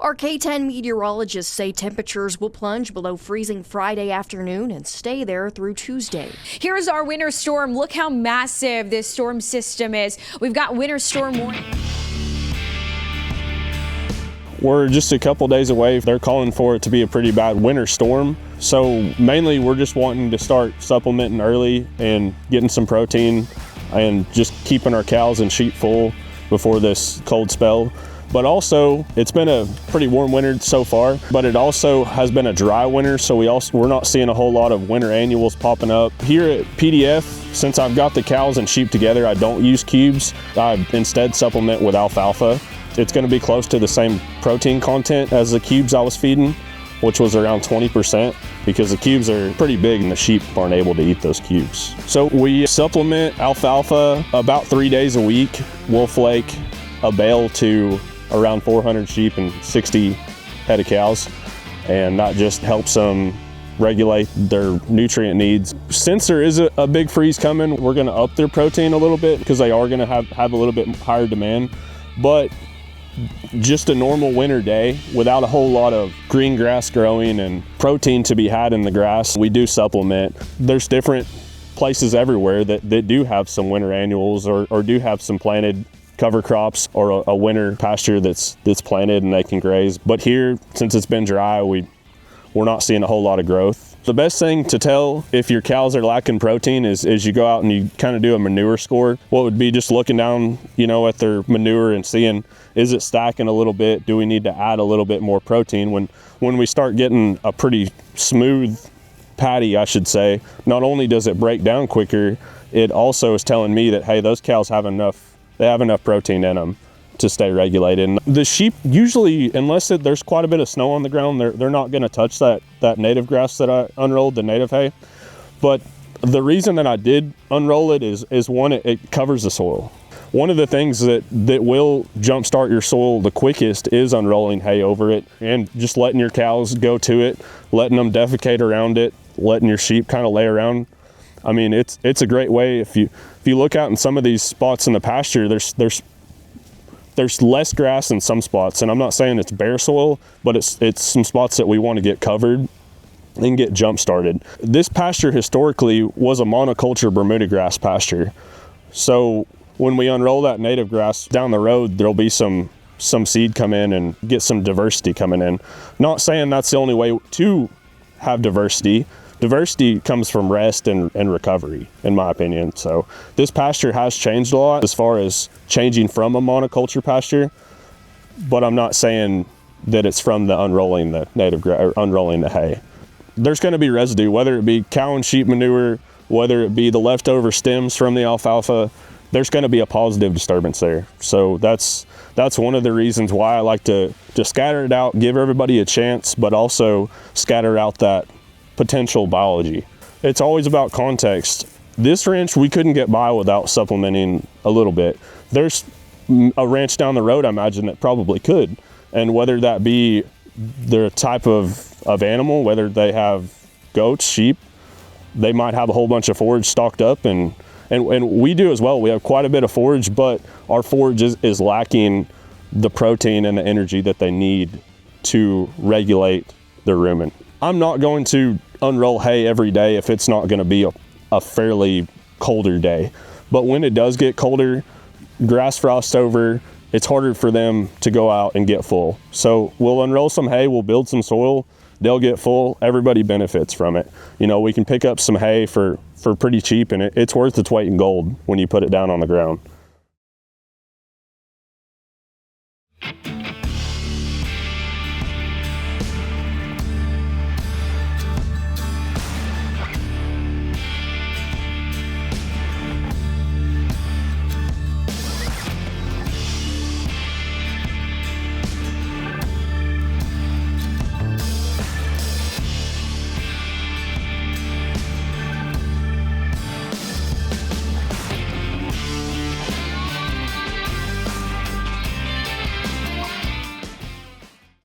Our KTen meteorologists say temperatures will plunge below freezing Friday afternoon and stay there through Tuesday. Here's our winter storm. Look how massive this storm system is. We've got winter storm warning. We're just a couple days away. They're calling for it to be a pretty bad winter storm. So mainly we're just wanting to start supplementing early and getting some protein and just keeping our cows and sheep full before this cold spell. But also, it's been a pretty warm winter so far, but it also has been a dry winter, so we're not seeing a whole lot of winter annuals popping up. Here at PDF, since I've got the cows and sheep together, I don't use cubes. I instead supplement with alfalfa. It's gonna be close to the same protein content as the cubes I was feeding, which was around 20%, because the cubes are pretty big and the sheep aren't able to eat those cubes. So we supplement alfalfa about 3 days a week. We'll flake a bale to around 400 sheep and 60 head of cows, and that just helps them regulate their nutrient needs. Since there is a big freeze coming, we're gonna up their protein a little bit because they are gonna have a little bit higher demand. But just a normal winter day without a whole lot of green grass growing and protein to be had in the grass, we do supplement. There's different places everywhere that do have some winter annuals or do have some planted cover crops or a winter pasture that's planted and they can graze. But here, since it's been dry, we're not seeing a whole lot of growth. The best thing to tell if your cows are lacking protein is you go out and you kind of do a manure score. What would be just looking down, at their manure and seeing, is it stacking a little bit? Do we need to add a little bit more protein? When we start getting a pretty smooth patty, I should say, not only does it break down quicker, it also is telling me that, hey, those cows have enough protein in them to stay regulated. And the sheep usually, unless there's quite a bit of snow on the ground, they're not going to touch that native grass that I unrolled, the native hay. But the reason that I did unroll it is one, it covers the soil. One of the things that will jumpstart your soil the quickest is unrolling hay over it and just letting your cows go to it, letting them defecate around it, letting your sheep kind of lay around. I mean, it's a great way. If you look out in some of these spots in the pasture, there's less grass in some spots, and I'm not saying it's bare soil, but it's some spots that we want to get covered and get jump started. This pasture historically was a monoculture Bermuda grass pasture. So when we unroll that native grass down the road, there'll be some seed come in and get some diversity coming in. Not saying that's the only way to have diversity. Diversity comes from rest and recovery, in my opinion. So this pasture has changed a lot as far as changing from a monoculture pasture, but I'm not saying that it's from the unrolling the native grass or unrolling the hay. There's going to be residue, whether it be cow and sheep manure, whether it be the leftover stems from the alfalfa. There's going to be a positive disturbance there. So that's one of the reasons why I like to scatter it out, give everybody a chance, but also scatter out that potential biology. It's always about context. This ranch, we couldn't get by without supplementing a little bit. There's a ranch down the road, I imagine, that probably could. And whether that be the type of animal, whether they have goats, sheep, they might have a whole bunch of forage stocked up, and we do as well. We have quite a bit of forage, but our forage is lacking the protein and the energy that they need to regulate their rumen. I'm not going to unroll hay every day if it's not going to be a fairly colder day. But when it does get colder, grass frosts over, it's harder for them to go out and get full. So we'll unroll some hay, we'll build some soil, they'll get full, everybody benefits from it. We can pick up some hay for pretty cheap, and it's worth its weight in gold when you put it down on the ground.